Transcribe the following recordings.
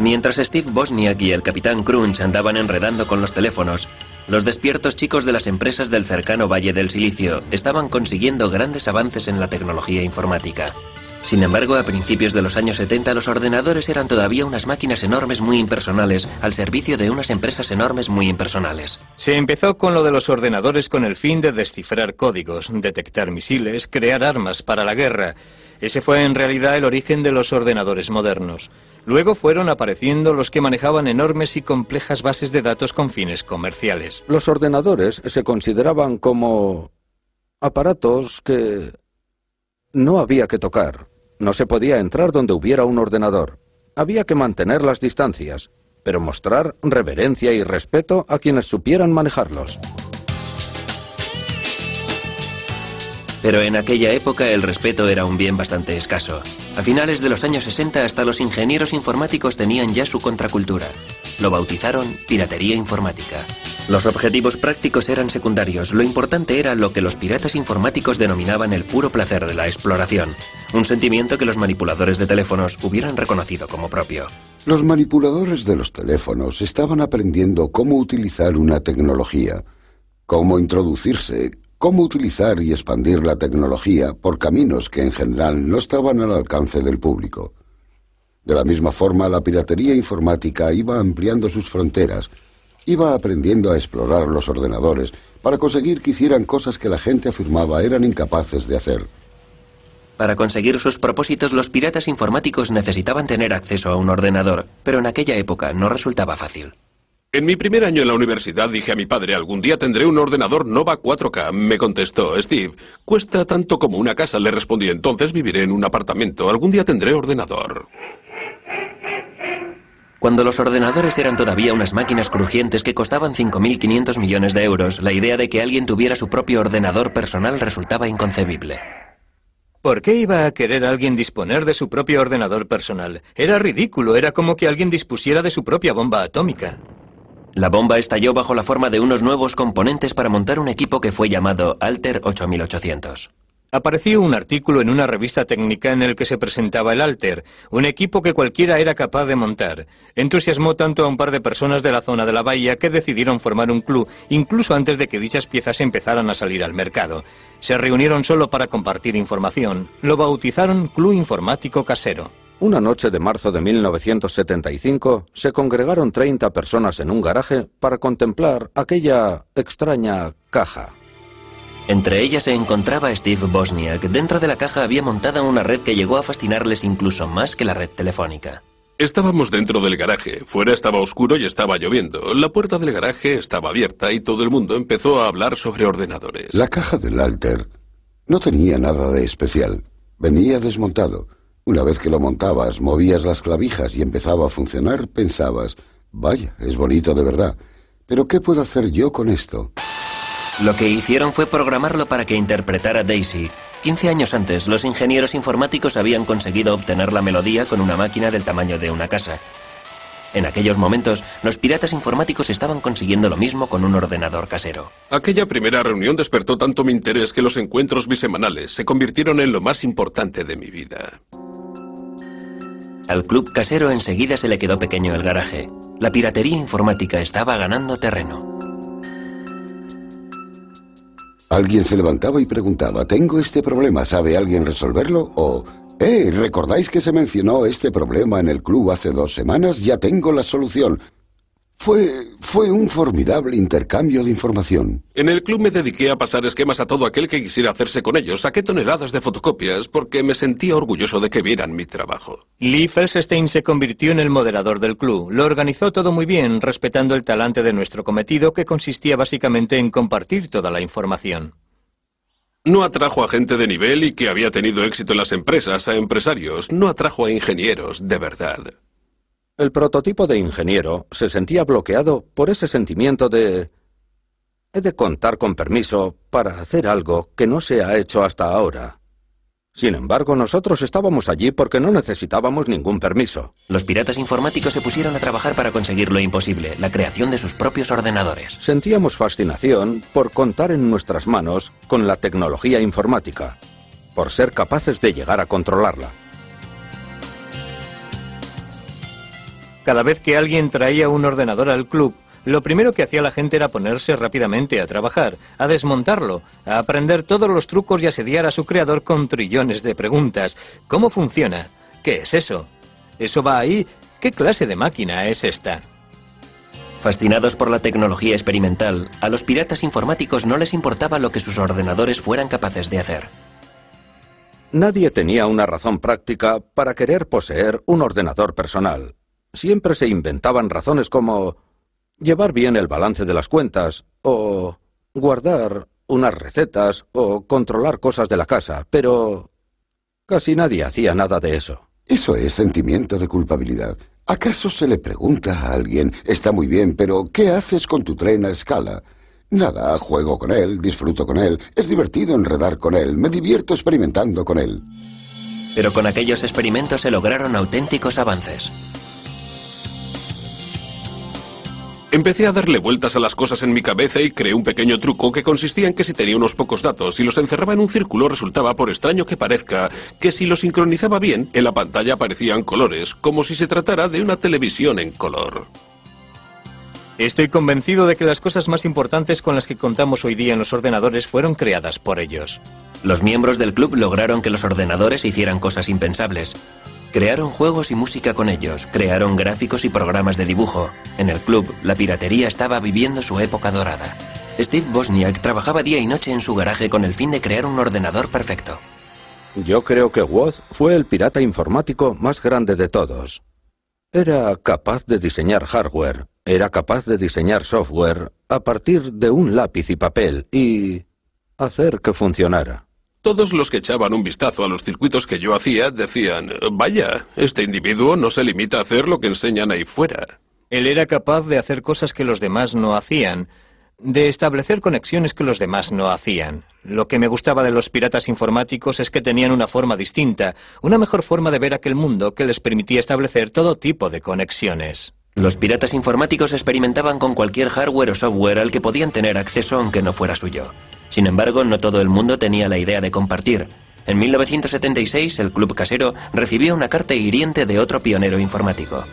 Mientras Steve Wozniak y el capitán Crunch andaban enredando con los teléfonos, los despiertos chicos de las empresas del cercano Valle del Silicio estaban consiguiendo grandes avances en la tecnología informática. Sin embargo, a principios de los años 70 los ordenadores eran todavía unas máquinas enormes muy impersonales al servicio de unas empresas enormes muy impersonales. Se empezó con lo de los ordenadores con el fin de descifrar códigos, detectar misiles, crear armas para la guerra. Ese fue en realidad el origen de los ordenadores modernos. Luego fueron apareciendo los que manejaban enormes y complejas bases de datos con fines comerciales. Los ordenadores se consideraban como aparatos que no había que tocar. No se podía entrar donde hubiera un ordenador. Había que mantener las distancias, pero mostrar reverencia y respeto a quienes supieran manejarlos. Pero en aquella época el respeto era un bien bastante escaso. A finales de los años 60 hasta los ingenieros informáticos tenían ya su contracultura. Lo bautizaron piratería informática. Los objetivos prácticos eran secundarios. Lo importante era lo que los piratas informáticos denominaban el puro placer de la exploración. Un sentimiento que los manipuladores de teléfonos hubieran reconocido como propio. Los manipuladores de los teléfonos estaban aprendiendo cómo utilizar una tecnología, cómo introducirse, cómo utilizar y expandir la tecnología por caminos que en general no estaban al alcance del público. De la misma forma, la piratería informática iba ampliando sus fronteras, iba aprendiendo a explorar los ordenadores para conseguir que hicieran cosas que la gente afirmaba eran incapaces de hacer. Para conseguir sus propósitos, los piratas informáticos necesitaban tener acceso a un ordenador, pero en aquella época no resultaba fácil. En mi primer año en la universidad dije a mi padre, algún día tendré un ordenador Nova 4K. Me contestó, Steve, cuesta tanto como una casa. Le respondí, entonces viviré en un apartamento. Algún día tendré ordenador. Cuando los ordenadores eran todavía unas máquinas crujientes que costaban 5.500 millones de euros, la idea de que alguien tuviera su propio ordenador personal resultaba inconcebible. ¿Por qué iba a querer alguien disponer de su propio ordenador personal? Era ridículo, era como que alguien dispusiera de su propia bomba atómica. La bomba estalló bajo la forma de unos nuevos componentes para montar un equipo que fue llamado Altair 8800. Apareció un artículo en una revista técnica en el que se presentaba el Altair, un equipo que cualquiera era capaz de montar. Entusiasmó tanto a un par de personas de la zona de la bahía que decidieron formar un club, incluso antes de que dichas piezas empezaran a salir al mercado. Se reunieron solo para compartir información. Lo bautizaron Club Informático Casero. Una noche de marzo de 1975 se congregaron 30 personas en un garaje para contemplar aquella extraña caja. Entre ellas se encontraba Steve Wozniak. Dentro de la caja había montada una red que llegó a fascinarles incluso más que la red telefónica. Estábamos dentro del garaje. Fuera estaba oscuro y estaba lloviendo. La puerta del garaje estaba abierta y todo el mundo empezó a hablar sobre ordenadores. La caja del Altair no tenía nada de especial. Venía desmontado. Una vez que lo montabas, movías las clavijas y empezaba a funcionar, pensabas, vaya, es bonito de verdad, pero ¿qué puedo hacer yo con esto? Lo que hicieron fue programarlo para que interpretara Daisy. 15 años antes, los ingenieros informáticos habían conseguido obtener la melodía con una máquina del tamaño de una casa. En aquellos momentos, los piratas informáticos estaban consiguiendo lo mismo con un ordenador casero. Aquella primera reunión despertó tanto mi interés que los encuentros bisemanales se convirtieron en lo más importante de mi vida. Al club casero enseguida se le quedó pequeño el garaje. La piratería informática estaba ganando terreno. Alguien se levantaba y preguntaba, ¿tengo este problema? ¿Sabe alguien resolverlo? O, ¿recordáis que se mencionó este problema en el club hace 2 semanas? Ya tengo la solución. Fue un formidable intercambio de información. En el club me dediqué a pasar esquemas a todo aquel que quisiera hacerse con ellos. Saqué toneladas de fotocopias porque me sentía orgulloso de que vieran mi trabajo. Lee Felsenstein se convirtió en el moderador del club. Lo organizó todo muy bien, respetando el talante de nuestro cometido, que consistía básicamente en compartir toda la información. No atrajo a gente de nivel y que había tenido éxito en las empresas, a empresarios. No atrajo a ingenieros, de verdad. El prototipo de ingeniero se sentía bloqueado por ese sentimiento de... he de contar con permiso para hacer algo que no se ha hecho hasta ahora. Sin embargo, nosotros estábamos allí porque no necesitábamos ningún permiso. Los piratas informáticos se pusieron a trabajar para conseguir lo imposible, la creación de sus propios ordenadores. Sentíamos fascinación por contar en nuestras manos con la tecnología informática, por ser capaces de llegar a controlarla. Cada vez que alguien traía un ordenador al club, lo primero que hacía la gente era ponerse rápidamente a trabajar, a desmontarlo, a aprender todos los trucos y asediar a su creador con trillones de preguntas. ¿Cómo funciona? ¿Qué es eso? ¿Eso va ahí? ¿Qué clase de máquina es esta? Fascinados por la tecnología experimental, a los piratas informáticos no les importaba lo que sus ordenadores fueran capaces de hacer. Nadie tenía una razón práctica para querer poseer un ordenador personal. Siempre se inventaban razones como llevar bien el balance de las cuentas, o guardar unas recetas, o controlar cosas de la casa, pero casi nadie hacía nada de eso. Eso es sentimiento de culpabilidad. ¿Acaso se le pregunta a alguien, está muy bien, pero ¿qué haces con tu tren a escala? Nada, juego con él, disfruto con él, es divertido enredar con él, me divierto experimentando con él. Pero con aquellos experimentos se lograron auténticos avances. Empecé a darle vueltas a las cosas en mi cabeza y creé un pequeño truco que consistía en que si tenía unos pocos datos y los encerraba en un círculo, resultaba, por extraño que parezca, que si los sincronizaba bien, en la pantalla aparecían colores, como si se tratara de una televisión en color. Estoy convencido de que las cosas más importantes con las que contamos hoy día en los ordenadores fueron creadas por ellos. Los miembros del club lograron que los ordenadores hicieran cosas impensables. Crearon juegos y música con ellos, crearon gráficos y programas de dibujo. En el club, la piratería estaba viviendo su época dorada. Steve Wozniak trabajaba día y noche en su garaje con el fin de crear un ordenador perfecto. Yo creo que Woz fue el pirata informático más grande de todos. Era capaz de diseñar hardware, era capaz de diseñar software a partir de un lápiz y papel y hacer que funcionara. Todos los que echaban un vistazo a los circuitos que yo hacía decían, vaya, este individuo no se limita a hacer lo que enseñan ahí fuera. Él era capaz de hacer cosas que los demás no hacían, de establecer conexiones que los demás no hacían. Lo que me gustaba de los piratas informáticos es que tenían una forma distinta, una mejor forma de ver aquel mundo que les permitía establecer todo tipo de conexiones. Los piratas informáticos experimentaban con cualquier hardware o software al que podían tener acceso aunque no fuera suyo. Sin embargo, no todo el mundo tenía la idea de compartir. En 1976, el Club Casero recibió una carta hiriente de otro pionero informático.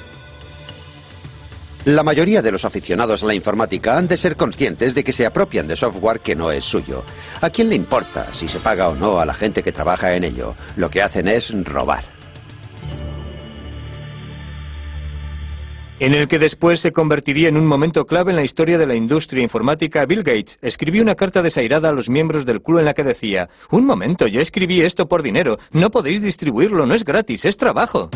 La mayoría de los aficionados a la informática han de ser conscientes de que se apropian de software que no es suyo. ¿A quién le importa si se paga o no a la gente que trabaja en ello? Lo que hacen es robar. En el que después se convertiría en un momento clave en la historia de la industria informática, Bill Gates escribió una carta desairada a los miembros del club en la que decía: «Un momento, yo escribí esto por dinero, no podéis distribuirlo, no es gratis, es trabajo».